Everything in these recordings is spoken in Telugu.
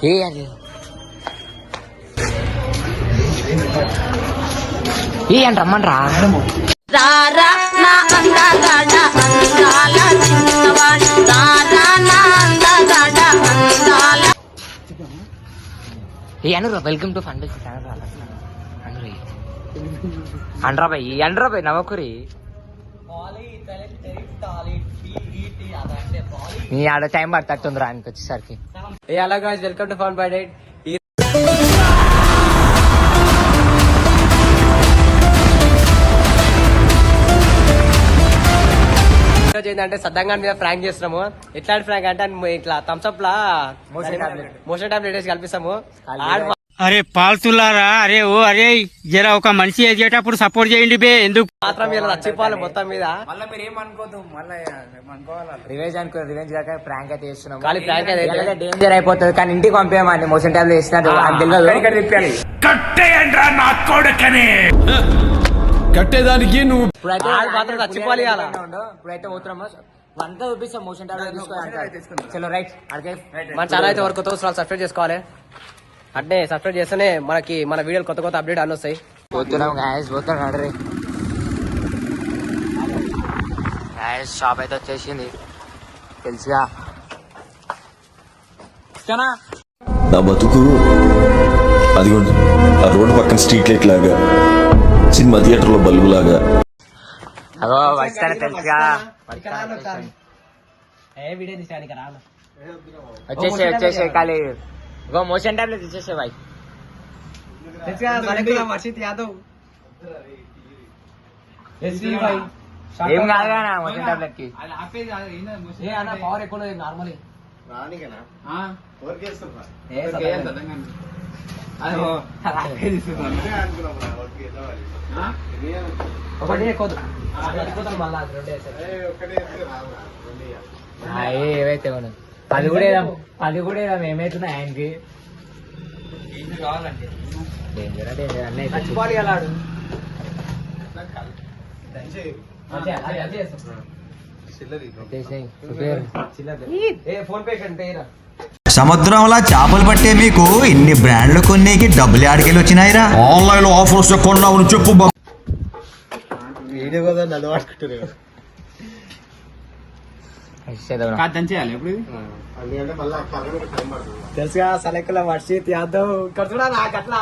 ఏ అది ఏ అంట రమ్మనరా ఏ అనురా వెల్కమ్ టు ఫండ్ అండ్రా భాయ్ అండ్రా భాయ్ నవ్వకురి నీ ఆడ టైం పడుతుందిరా ఆయనకి వచ్చేసరికి. ఏ అలా guys welcome to fun by date. ఏంటంటే సద్దంగా మీద ఫ్రాంక్ చేస్తున్నాము. ఎట్లాంటి ఫ్రాంక్ అంటే ఇట్లా థమ్స్అప్ లా మోషన్ టాబ్లెట్ వేసి కల్పిస్తాము. అరే పాల్తులారా, అరే ఓ అరే జరా ఒక మనిషి ఎదిగేటప్పుడు సపోర్ట్ చేయండి బే. ఎందుకు మాత్రం ఇలా నచ్చిపోవాలి మొత్తం మీద. రివెంజ్ అనుకో, రివెంజ్ కాక ప్రాంక్ అయితే చేస్తున్నాం. ఖాళీ ప్రాంక్ అయితే డేంజర్ అయిపోతుంది కానీ ఇంటికి పంపేయమండి. మోషన్ టాబ్లెట్ వేసినట్టు కట్టేదానికి నువ్వు మాత్రం నచ్చిపోవాలి. ఇప్పుడైతే పోతున్నాము వంట చూపిస్తాం. మోషన్ టాబ్లెట్ తీసుకోవాలి. చలో రైట్. మన ఛానల్ అయితే వరకు సబ్స్క్రైబ్ చేసుకోవాలి. అంటే సబ్స్క్రైబ్ చేస్తేనే మనకి మన వీడియోలు కొత్త కొత్త అప్డేట్ అన్ని వస్తాయి. పోతున్నాం గాయస్, పోతున్నాం ఆర్డర్. గాయస్ షాప్ అయితే వచ్చేసింది తెలుసుగా. నా బతుకు అదిగోండి ఆ రోడ్డు పక్కన స్ట్రీట్ లైట్ లాగా, సినిమా థియేటర్ లో బల్బు లాగా. అగో వచ్చాను తెలుసుగా. వచ్చేసే ఖాళీ గో మోషన్ టాబ్లెట్ ఇచ్చేసే బాయ్. వర్షిత్ యాదవ్ ఏం కాదు కానీ మోషన్ టాబ్లెట్ కి పవర్ ఎక్కువ నార్మల్. ఏవైతే మనం అది కూడా ఏమైతున్నాయి ఆయనకి. సముద్రంలో చేపలు పట్టే మీకు ఇన్ని బ్రాండ్లు కొనేకి డబ్బులు ఆడికెళ్ళి వచ్చినాయిరా. ఆన్లైన్ లో ఆఫర్స్ కొన్నావు చెప్పు. తెలుసుగా సలకుల వర్షిత్ యాదవ్ ఇక్కడ చూడ నాకు అట్లా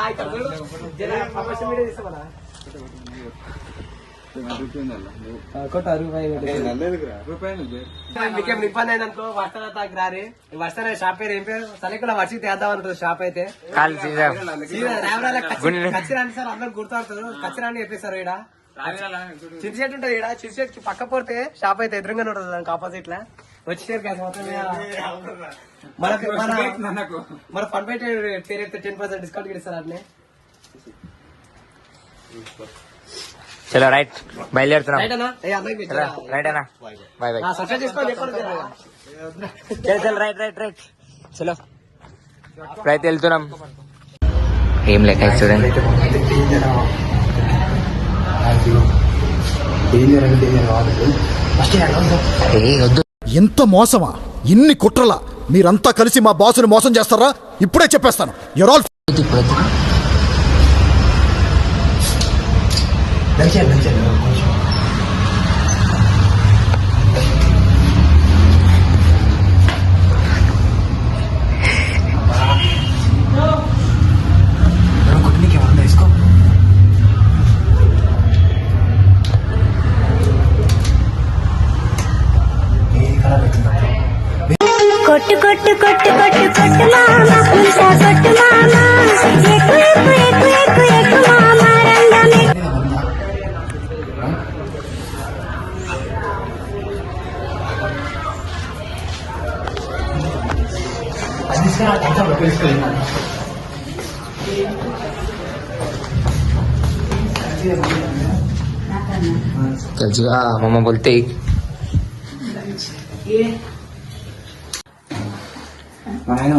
మీకేం ఇబ్బంది అయినందుకో వర్షాల తాకి రారి. వర్షాల షాప్ పేరు ఏం పేరు? సలకుల వర్షిత్ యాదవ్ అంటారు షాప్ అయితే. కచ్చిరాని సార్ అందరు గుర్తాడుతారు. కచ్చిరాని చెప్పేశారు. ఈడ చిరుసేట్ ఉంటది. ఈడ చిరుసేట్ పక్క పోతే షాప్ అయితే ఎదురుగానే ఉంటుంది. దానికి ఆపోజిట్ లా వచ్చేసారు. మన ఫండ్ బయట పేరు అయితే 10% డిస్కౌంట్ ఇస్తారు. అట్లే చలో రైట్ బయలుదేరుతున్నాం. రైట్ అన్నా బాయ్ బాయ్. చలో రైట్ రైట్ రైట్ చలో ఇప్పుడైతే వెళ్తున్నాం. ఏం లెక్క చూడండి. ఎంత మోసమా, ఇన్ని కుట్రలా, మీరంతా కలిసి మా బాసుని మోసం చేస్తారా? ఇప్పుడే చెప్పేస్తాను. యూర్ ఆల్ కొట్టు కొట్టు కొట్టు కొట్టు కొట్టు మామ పుల్సా కొట్టు మామ ఎక్కు ఎక్కు ఎక్కు ఎక్కు ఎక్కు మామ రంగమే. తెలుసుగా మమ్మ బోల్తే మన ఆయన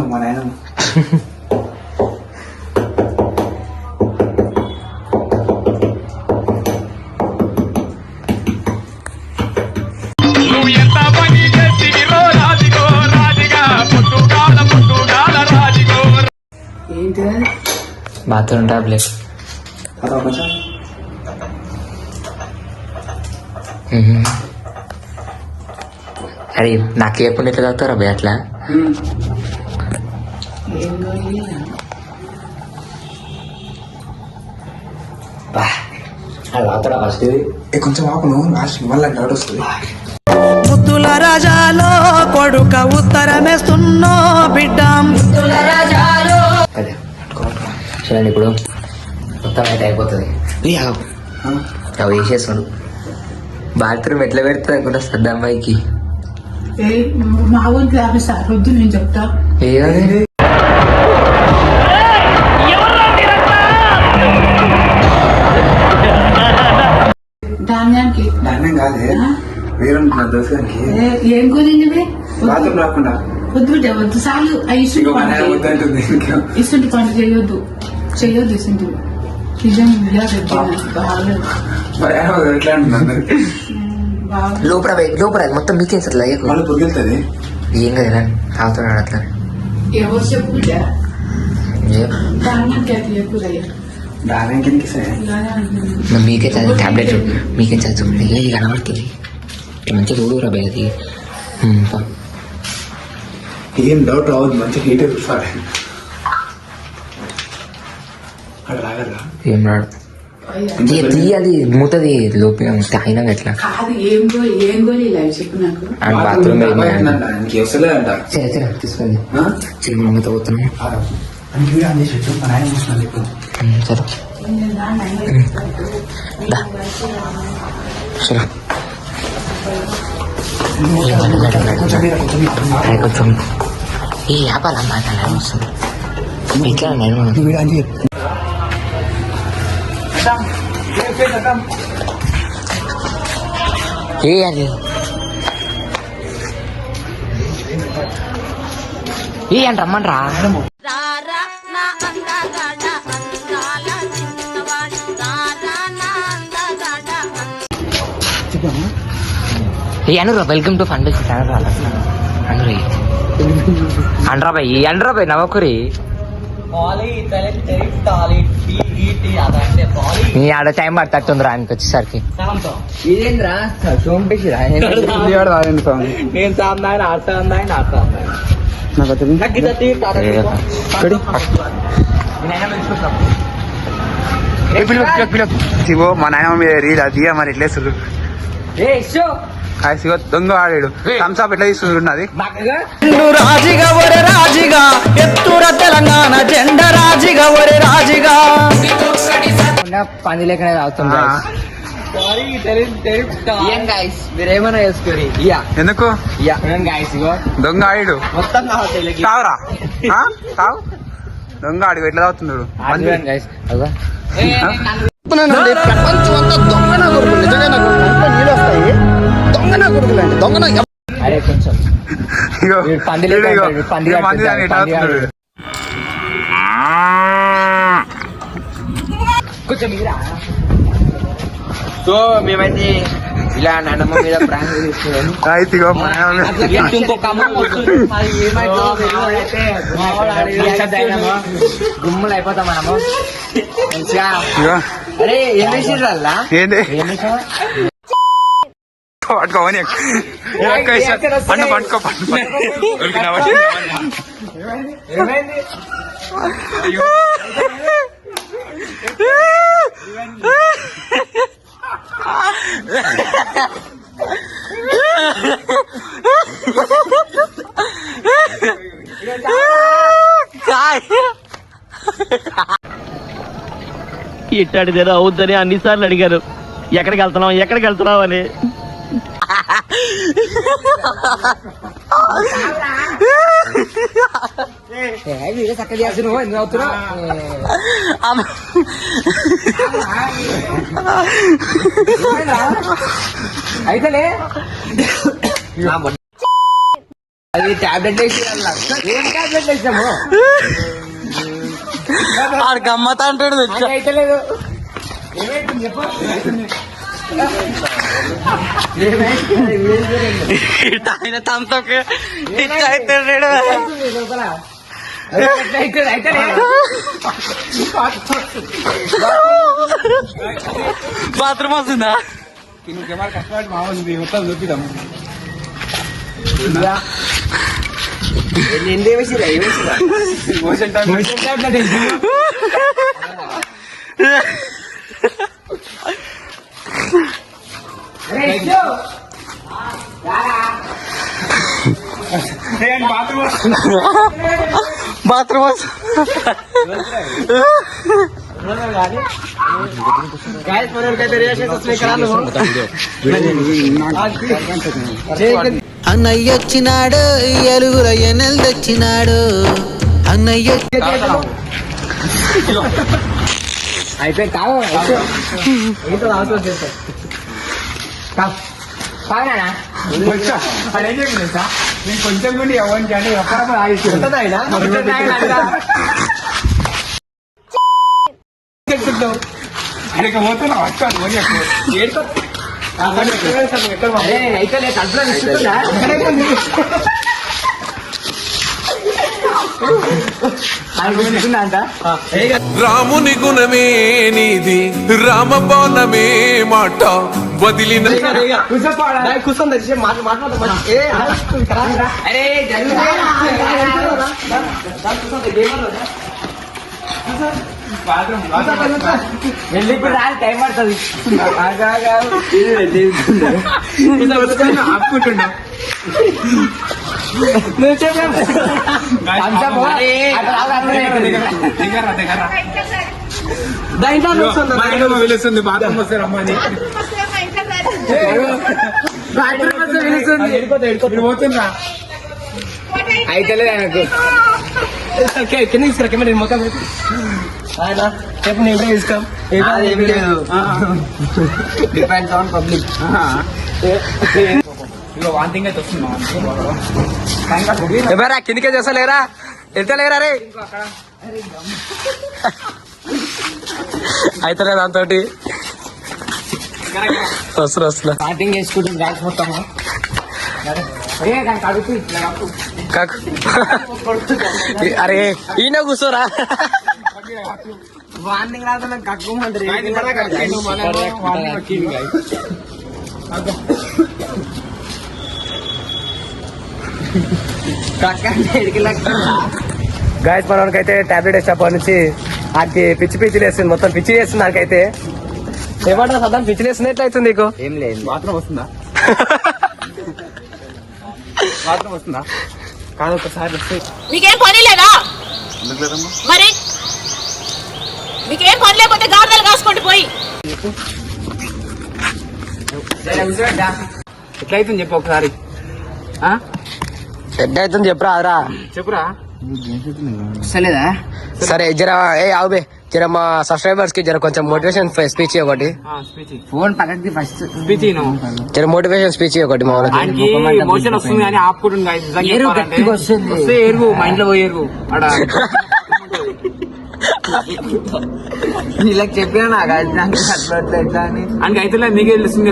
ఎంత పని చేసి రాజుగో రాజుగా పుట్టుగాల రాజుగో బాత్రూమ్ టాబ్లెట్. అరే నాకు ఎప్పుడు ఎట్లా తాగుతారా భయ అట్లా? తాగుతాడా ఫస్ట్? కొంచెం ఆకును లాస్ట్ మళ్ళీ డౌట్ వస్తుంది. ముద్దుల రాజాలో కొడుక ఉత్తరమేస్తున్నో బిడ్డ. అదే చూడండి ఇప్పుడు మొత్తం అయితే అయిపోతుంది. అవి వేసేసాడు. బాత్రూమ్ ఎట్లా పెడుతుంది అనుకుంటా సద్దా అమ్మాయికి. మా ఊరికి ఆపిస్తారు వద్దు, నేను చెప్తా. ఏది ధాన్యానికి ధాన్యం కాదే వేరే దోసగానికి ఏం కూలింది బాత్రూమ్ రాకుండా వద్దు బిడ్డ వద్దు చాలు. ఇసుంటి పని చేయొద్దు ఇసుంటి నిజం ఎట్లా ఉంటుంది లోపల లోపల మొత్తం మీకేం సార్ మళ్ళీ పొద్దుతుంది. ఏం కదా తాగుతున్నాడు అట్లా. ఎవరు చెప్పు బిడ్డ ధాన్యానికి అది ఎక్కువ ధాన్యం కిందకి మీకే చదువు టాబ్లెట్ మీకేం చదువు ఏది కనబడుతుంది మంచిగా చూడురా భయ అది. ఏం డౌట్ రావద్దు, మంచిగా హీటర్ చూసాడు అక్కడ రాగలరా? ఏం రాడు తీయాలి మూతది లోపల తాగినా ఎట్లా కాదు. ఏం గోళీ చెప్పు నాకు. బాత్రూమ్ వస్తలేదంట. సరే సరే తీసుకోండి. సరే మనం మూత పోతున్నాం. సరే సరే కొంచెం ఏ ఆపాలమ్మా వస్తుంది ఇట్లా నేను ఏ అది ఏ అని రమ్మనరా. ఏ అనురా welcome to fun base channel. అనురా అండ్రా బాయ్ అండ్రా బాయ్ నవ్వకురి. నీ ఆడ టైం పడుతుందిరా ఆయనకి వచ్చేసరికి. ఇదేంద్రా చూపించిరా నేను సాందాయన ఆడతాందాయన మా నాయన మీద రీల్ అది మరి ఎట్లేస్తారు దొంగ ఆడాడు థమ్స్అప్ ఎట్లా తీసుకున్నది. రాజిగా ఒరే రాజిగా ఎత్తుర తెలంగాణ జెండ రాజిగా ఒరే రాజిగా. పంది లేకనే తాగుతాం. మీరేమన్నా చేసుకోరి ఎందుకు దొంగ ఆడాడు మొత్తం తావురా తావు దొంగ ఆడు ఎట్లా తాగుతున్నాడు. ప్రపంచం అంతా దొంగన గురుకులు, నిజంగా నీళ్ళు వస్తాయి. దొంగన గురుకులు అండి, దొంగన. అరే కొంచెం కొంచెం సో మేమైతే ఇలా నాన్నమ్మ మీద ప్రాంక్ తీసుకున్నాం. గుమ్మలు అయిపోతాం మనము మంచిగా. అరే ఏం వేసిర్రు అలా పట్టుకోని పట్టుకో ఇట్టాడిదేదో అవుద్దని అన్నిసార్లు అడిగారు. ఎక్కడికి వెళ్తున్నావు అని. వీడియో చక్కగా చేసి నువ్వు ఎందుకు అవుతున్నావు అయితేలే. అది టాబ్లెట్ వేసి ఏం టాబ్లెట్ వేసాము గమ్మత అంటాడు. అయితలేదు ఆయన తమతో అవుతాడు. బాత్రూమ్ వస్తుందా? కష్టపడి మామూలు మొత్తం చూపిద్దాం. బాత్రూమ్ అన్నయ్య వచ్చినాడు ఎలుగుల ఎన్నెలు తెచ్చినాడు అన్నయ్య అయిపోయి కావు నేను కొంచెం కూడా ఎవరికి అంటే ఆయనకి పోతున్నా వచ్చాను అయితే కడుపులో రాముని గుణమే నీది రామబాణమే మాట వదిలిన కూర్చొని టైం పడుతుంది ఆపుకుంటున్నా పిలుస్తుంది బాత్రూమ్ వస్తే రమ్మని పోతుందా అయితే ఆయనకు కింద తీసుకురా కింద మొత్తం ఆయన చెప్పు నేను తీసుకో డిపెండ్స్ ఆన్ పబ్లిక్ వాంతింగ్ అయితే వస్తుందా ఎవరా కిందికే చేస్తలేరా వెళ్తలేరా రే అయితే దాంతో వస్తున్నా వాంతింగ్ వేసుకుంటుంది గ్యాస్ మొత్తము అరే ఈయన కూర్చోరా వార్నింగ్ రాదు కక్కుమంటారు గాయస్ మనకైతే టాబ్లెట్ వేసినప్పటి నుంచి ఆడికి పిచ్చి పిచ్చి లేస్తుంది మొత్తం పిచ్చి చేస్తుంది నాకైతే ఏమంటారు సదా పిచ్చి లేస్తుంది ఎట్లయితుంది నీకు ఏం లేదు మాత్రం వస్తుందా మాత్రం వస్తుందా కాదు ఒకసారి వస్తే మీకేం పని లేదా మరి మీకేం పని లేకపోతే గార్డెన్ కాసుకోండి పోయి ఎట్లయితుంది చెప్పు ఒకసారి ఎడ్ అవుతుంది చెప్పురా సరేదా సరే జర ఆవుబే జర మా సబ్స్క్రైబర్స్ కి జర కొంచెం మోటివేషన్ స్పీచ్ ఒకటి ఫోన్ పక్కకి ఫస్ట్ స్పీచ్ జర మోటివేషన్ స్పీచ్ ఒకటి మా మోషన్ వస్తుంది కానీ ఆపుకుంటుంది ఎరుగు మా ఇంట్లో పోయి ఎరుగు ఇలా చెప్పినా నాకు అని అయితే మీకే తెలుస్తుంది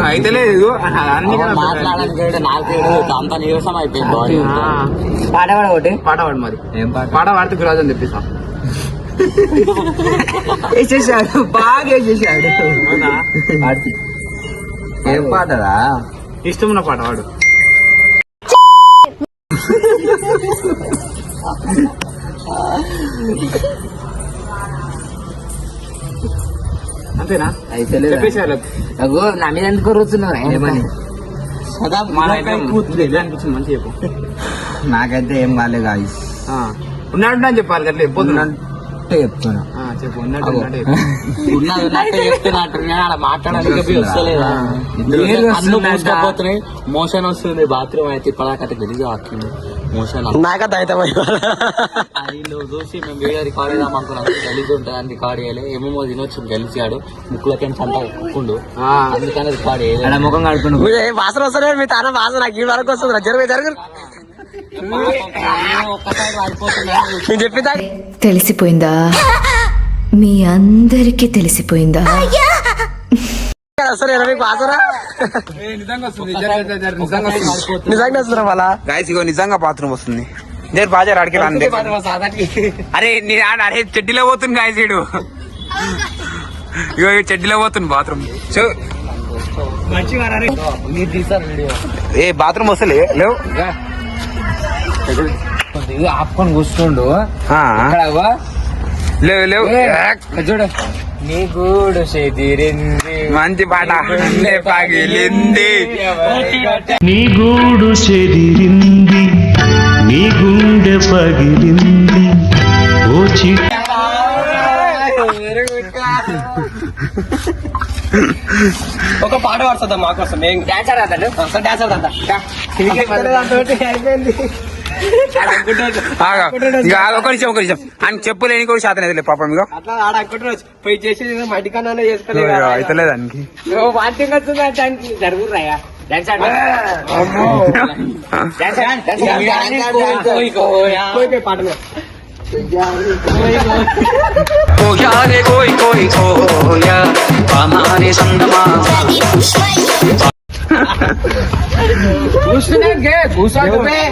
అయితే లేదు పాట పాడ ఒకటి పాట పాడు మరి పాట పాడితే గురాజు అని తెప్పిస్తాం వేసేసాడు బాగా వేసేసాడు ఏం పాటరా ఇష్టమున్న పాట వాడు అంతేనా అయితే అగో నా మీద ఎందుకు కూర్చున్నావు ఏమని అనిపించింది మంచి చెప్పు నాకైతే ఏం కాలేదు ఉన్నాడు అని చెప్పాలి అట్లా చెప్పొద్దు చెప్తున్నా చెప్పు మాట్లాడాలి మోషన్ వస్తుంది బాత్రూమ్ అయితే ఇప్పటికట్ట గెలిచి వస్తుంది మోషన్ నాకైతే అయితే చూసి మేము వీడియో రికార్డ్ చేద్దాం అనుకున్నాం గలీజ్ ఉంటుంది అని రికార్డ్ చేయాలి ఏమేమో తినొచ్చు గెలిచాడు ముక్కులకి అంతా ఉక్కుండు అందుకని రికార్డ్ చేయాలి ముఖం కడుపుండు వాసన వస్తుంది మీ తాన వాసన నాకు ఈ వరకు వస్తుంది జరుగు నేను చెప్పిదా తెలిసిపోయిందా మీ అందరికీ తెలిసిపోయిందా వస్తారా మీకు బాసురా నిజంగా వస్తున్నా మళ్ళా గాయస్ ఇగో నిజంగా బాత్రూమ్ వస్తుంది నేను బాజార్ అడిగి రాండి అరే అరే చెడ్డీలో పోతుంది గాయస్ ఇడు ఇగో చెడ్డీలో పోతుంది బాత్రూమ్ ఏ బాత్రూమ్ వస్తలే లేవు ఆపుకొని కూర్చుండు లేవు లేవు చూడు నీ గూడు చెదిరింది మంచి పాట పగిలింది నీ గూడు చెదిరింది నీ గుండె పగిలింది ఓ ఒక పాట పడుతుందా మాకోసం డాన్సర్ అతను డాన్సర్ అయిపోయింది ఒక నిమిషం ఆయన చెప్పులేని కూడా శాతం అయితే పాపం ఇక అట్లా ఆడ అనుకుంటున్నావు పోయి చేసి మట్టి కన్నా చేసుకోలేదు అయితలేదు దానికి వాంటింగ్ వస్తుంది జరుగురాయా పాటలు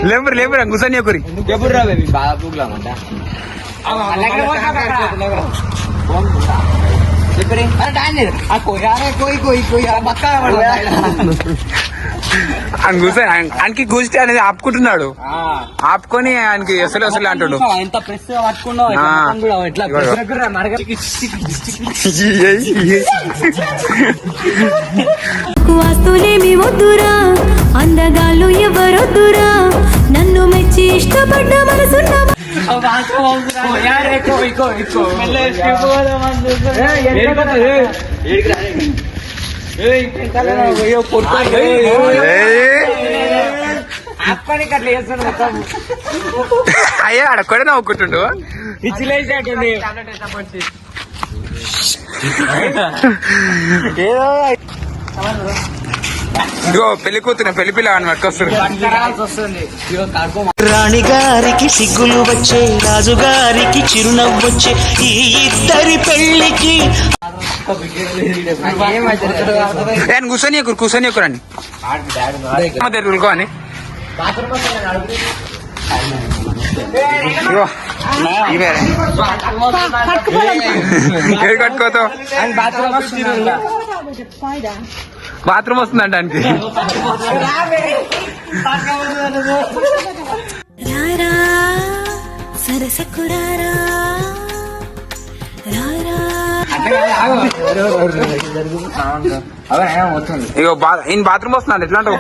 లేబర్ లేబర్ గుసని ఒకరి ఆయనకి గుస్తే అనేది ఆపుకుంటున్నాడు ఆపుకొని ఆయనకి అసలు అసలు అంటాడు ఎంత ప్రెస్ పట్టుకున్నావు వాస్తులేమి వద్దురా అందగాళ్ళు ఎవరొద్దురా నన్ను మెచ్చి ఇష్టపడ్డ మనసున్న అయ్యా అడగకుండా నవ్వుకుంటుండు ఇగో పెళ్లి కూతురు పెళ్లి పిల్ల అని పట్టుకొస్తారు రాణిగారికి సిగ్గులు వచ్చే రాజుగారికి చిరునవ్వు వచ్చే ఈ ఇద్దరి పెళ్లికి కూర్చొని కూర్చొని ఎక్కురండి రులుకో అని ఏడు కట్టుకోతావు బాత్రూమ్ వస్తుందంట ఆయనకి రారా సరసకు రారా రారా ఇగో ఈయన బాత్రూమ్ వస్తున్నాడు ఎట్లా అంటావు